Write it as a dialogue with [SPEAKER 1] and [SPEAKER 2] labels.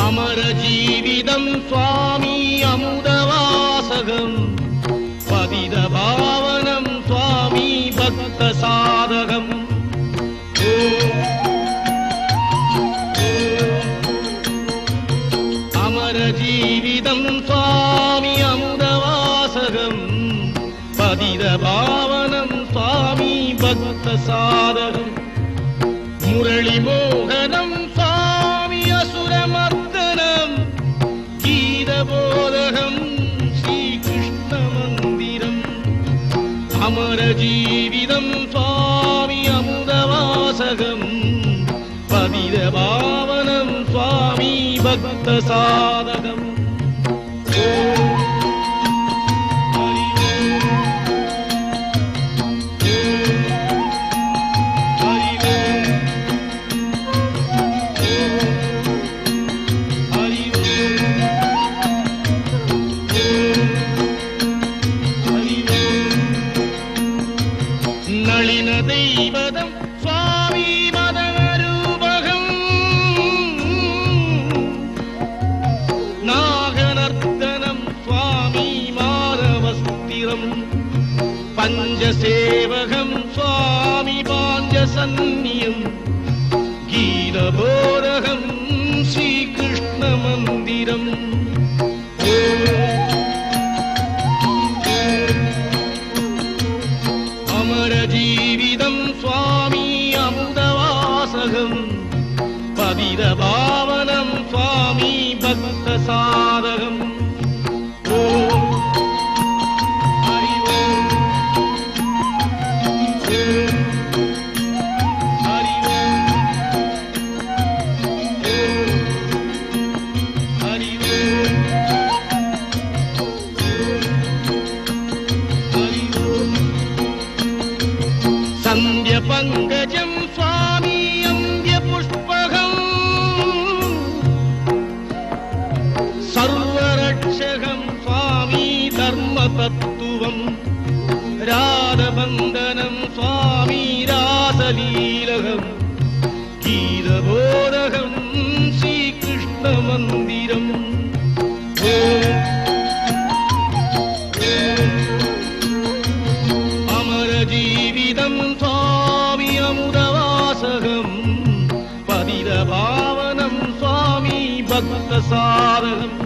[SPEAKER 1] அமர ஜீவிதம் சுவாமி அமுதவாசகம் பதித பாவனம் சுவாமி பக்த சாதகம் அமர ஜீவிதம் சுவாமி அமுதவாசகம் பதித பாவனம் சுவாமி பக்த சாதகம் முரளி மோகனம் சுவாமி அசுரமர்தனம் கீதபோதகம் ஸ்ரீகிருஷ்ண மந்திரம் அமர ஜீவிதம் சுவாமி அமுதவாசகம் பதித பாவனம் சுவாமி பக்த சாதகம் நளின தெய்வதம் சுவாமி மதரூபகம் நாகநர்த்தனம் சுவாமி மாதவஸ்திரம் பஞ்சசேவகம் சுவாமி பாஞ்சசன்னியம் கீதபோதகம் ஸ்ரீகிருஷ்ண மந்திரம் அமர ஜீவிதம் சுவாமி அமுதவாசகம் பதித பாவனம் சுவாமி பக்த சாதகம் சந்திய பங்கஜம் சுவாமி அந்திய புஷ்பகம் சர்வரட்சகம் சுவாமி தர்ம தத்துவம் ராதபந்தனம் சுவாமி ராசலீலகம் கீதபோதகம் ஸ்ரீகிருஷ்ண மந்திரம் அமர ஜீவிதம் சுவாமி அமுதவாசகம் பதித பாவனம் சுவாமி பக்த சாதகம்